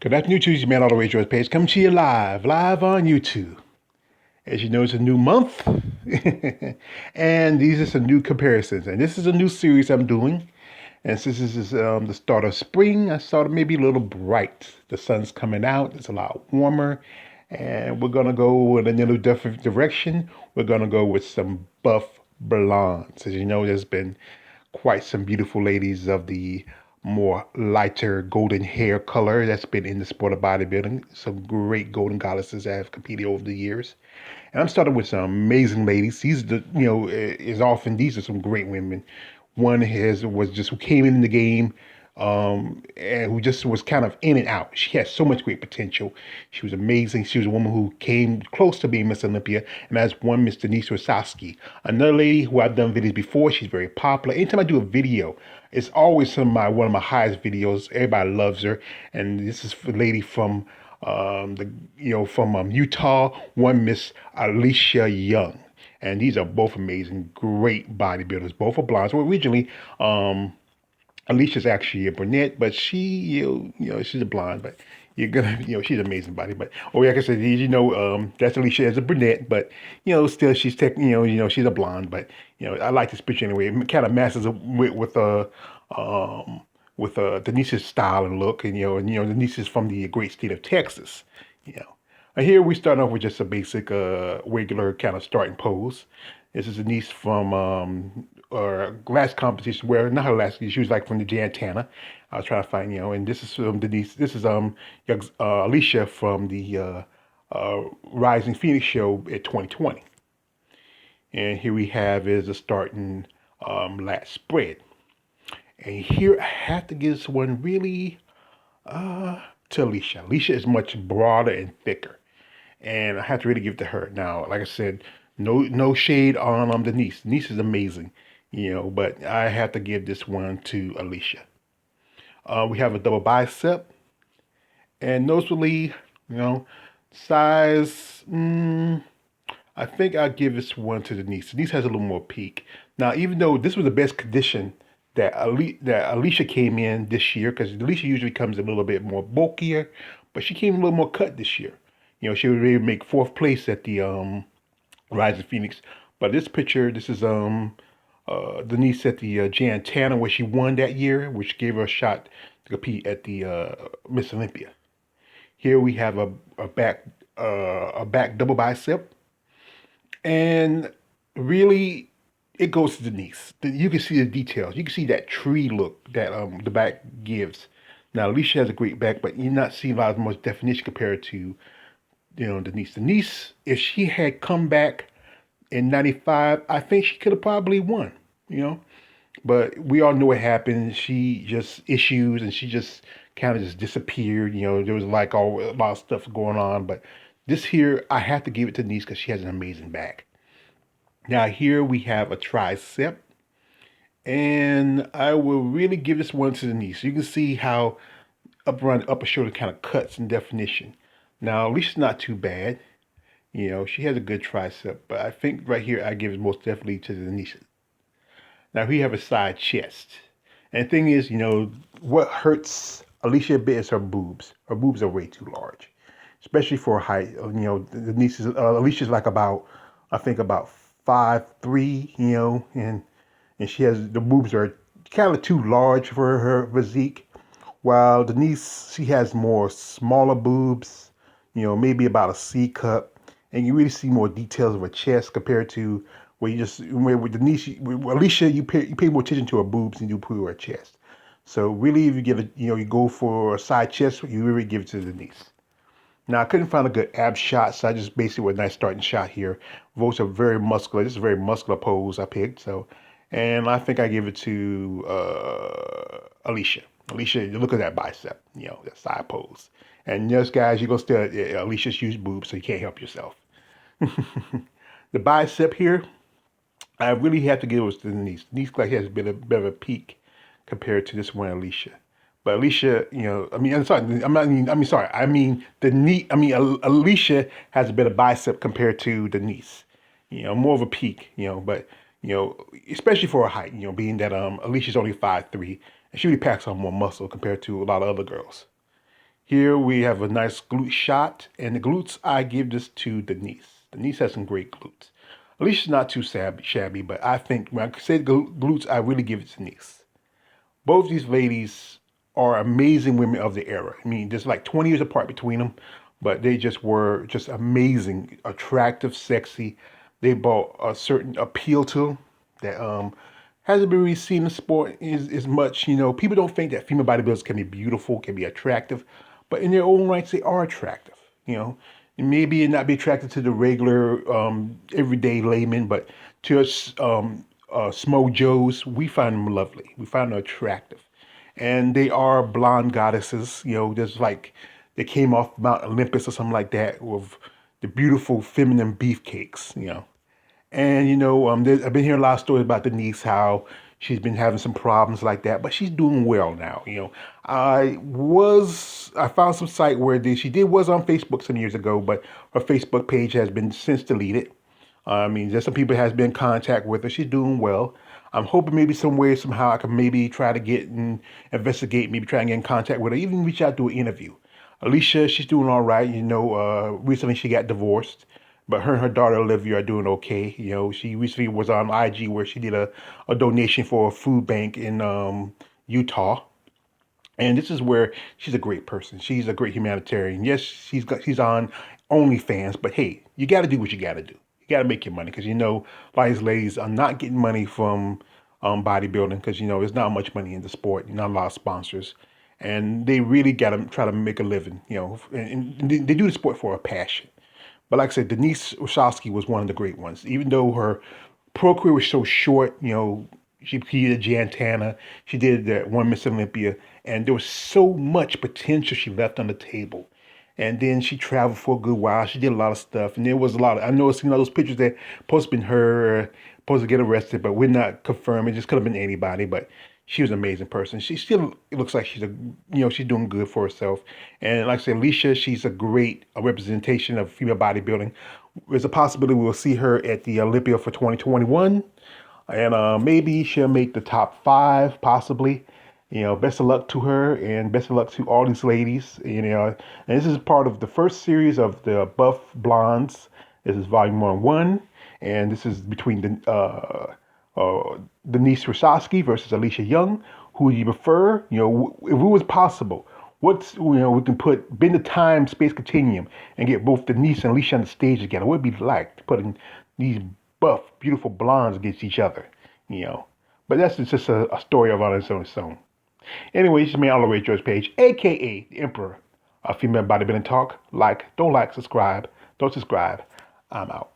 Good afternoon, Tuesday, man. All the way George page. Coming to you live on YouTube. As you know, it's a new month, and these are some new comparisons. And this is a new series I'm doing. And since this is the start of spring, I thought it may be a little bright. The sun's coming out. It's a lot warmer, and we're gonna go in a little different direction. We're gonna go with some buff blondes. As you know, there's been quite some beautiful ladies of the more lighter golden hair color that's been in the sport of bodybuilding. Some great golden goddesses that have competed over the years. And I'm starting with some amazing ladies. These are is often these are some great women. One has was just who came in the game and who just was kind of in and out. She had so much great potential. She was amazing. She was a woman who came close to being Miss Olympia, and that's one Miss Denise Rutkowski. Another lady who I've done videos before. She's very popular. Anytime I do a video, it's always one of my highest videos. Everybody loves her, and this is a lady from Utah, one Miss Aleesha Young. And these are both amazing, great bodybuilders. Both are blondes. Well, originally, Aleesha's actually a brunette, but she's a blonde, but you're gonna, she's an amazing body. But like I said, that's Aleesha as a brunette, but still she's she's a blonde. But I like this picture anyway. It kind of matches um, with Denise's style and look, and Denise is from the great state of Texas. You know, and here we start off with just a basic, regular kind of starting pose. This is Denise from or last competition where not her last. She was like from the Jantana. I was trying to find and this is from Denise. This is Aleesha from the Rising Phoenix show at 2020. And here we have is a starting lat spread. And here I have to give this one really to Aleesha. Aleesha is much broader and thicker, and I have to really give it to her. Now, like I said, no shade on Denise. Denise is amazing, but I have to give this one to Aleesha. We have a double bicep, and noticeably, size. I think I'll give this one to Denise. Denise has a little more peak. Now, even though this was the best condition that Aleesha came in this year, because Aleesha usually comes a little bit more bulkier, but she came a little more cut this year. She was ready to make fourth place at the Rise of Phoenix. But this picture, this is Denise at the Jan Tanner where she won that year, which gave her a shot to compete at the Miss Olympia. Here we have a back double bicep, and really it goes to Denise. You can see the details. You can see that tree look that the back gives. Now Aleesha has a great back, but you're not seeing a lot of much definition compared to Denise. Denise, if she had come back in '95, I think she could have probably won. But we all know what happened. She just issues, and she just kind of just disappeared. There was like a lot of stuff going on. But this here, I have to give it to Denise because she has an amazing back. Now here we have a tricep, and I will really give this one to Denise. You can see how upper shoulder kind of cuts in definition. Now Aleesha's not too bad. She has a good tricep, but I think right here I give it most definitely to Denise. Now we have a side chest. And the thing is, what hurts Aleesha a bit is her boobs. Her boobs are way too large, especially for her height. Aleesha's like I think about 5'3", and she has the boobs are kind of too large for her physique. While Denise, she has more smaller boobs, maybe about a C cup, and you really see more details of her chest compared to where with Denise, with Aleesha, you pay more attention to her boobs than you do to her chest. So really, if you give it, you go for a side chest, you really give it to Denise. Now I couldn't find a good ab shot, so I just basically with a nice starting shot here. Both are very muscular. This is a very muscular pose I picked. So, and I think I give it to Aleesha. Aleesha, look at that bicep, that side pose. And yes, guys, you're gonna still Aleesha's huge boobs, so you can't help yourself. The bicep here, I really have to give it to Denise. Denise like has been a bit of a peak compared to this one, Aleesha. But Aleesha, I'm sorry. Aleesha has a better bicep compared to Denise. More of a peak. But especially for her height. Being that Aleesha's only 5'3", and she really packs on more muscle compared to a lot of other girls. Here we have a nice glute shot, and the glutes, I give this to Denise. Denise has some great glutes. Aleesha's not too shabby, but I think when I say glutes, I really give it to Denise. Both these ladies are amazing women of the era. I mean, there's like 20 years apart between them, but they just were just amazing, attractive, sexy. They brought a certain appeal to them that hasn't been really seen in the sport as much. You know, people don't think that female bodybuilders can be beautiful, can be attractive, but in their own rights, they are attractive. You know, maybe not be attracted to the regular, everyday layman, but to us, Smo Joes, we find them lovely. We find them attractive, and they are blonde goddesses. You know, just like they came off Mount Olympus or something like that with the beautiful feminine beefcakes. You know, and I've been hearing a lot of stories about Denise, how she's been having some problems like that, but she's doing well now. I found some site where she did was on Facebook some years ago, but her Facebook page has been since deleted. I mean, there's some people has been in contact with her. She's doing well. I'm hoping maybe some way, somehow I can maybe try to get and investigate, maybe try and get in contact with her, even reach out to an interview. Aleesha, she's doing all right. Recently she got divorced, but her and her daughter Olivia are doing okay. She recently was on IG where she did a donation for a food bank in Utah. And this is where she's a great person. She's a great humanitarian. Yes, she's on OnlyFans, but hey, you got to do what you got to do. You got to make your money because a lot of these ladies are not getting money from bodybuilding because there's not much money in the sport. Not a lot of sponsors, and they really got to try to make a living. And they do the sport for a passion. But like I said, Denise Rutkowski was one of the great ones. Even though her pro career was so short, she competed Jantana, she did that one Miss Olympia, and there was so much potential she left on the table. And then she traveled for a good while. She did a lot of stuff, and there was a lot of. I know it's those pictures that supposed to been her, supposed to get arrested, but we're not confirmed. It just could have been anybody, but she was an amazing person. She still it looks like she's doing good for herself. And like I said, Aleesha, she's a great representation of female bodybuilding. There's a possibility we'll see her at the Olympia for 2021, and maybe she'll make the top five, possibly. Best of luck to her, and best of luck to all these ladies. And this is part of the first series of the Buff Blondes. This is volume 1, and this is between the Denise Rutkowski versus Aleesha Young. Who do you prefer? If it was possible, we can bend the time space continuum and get both Denise and Aleesha on the stage together. What would it be like putting these buff, beautiful blondes against each other? But that's just a story of on its own. Anyways, this is me, Oliver George Page, aka the Emperor of Female Bodybuilding Talk. Don't like, subscribe. Don't subscribe. I'm out.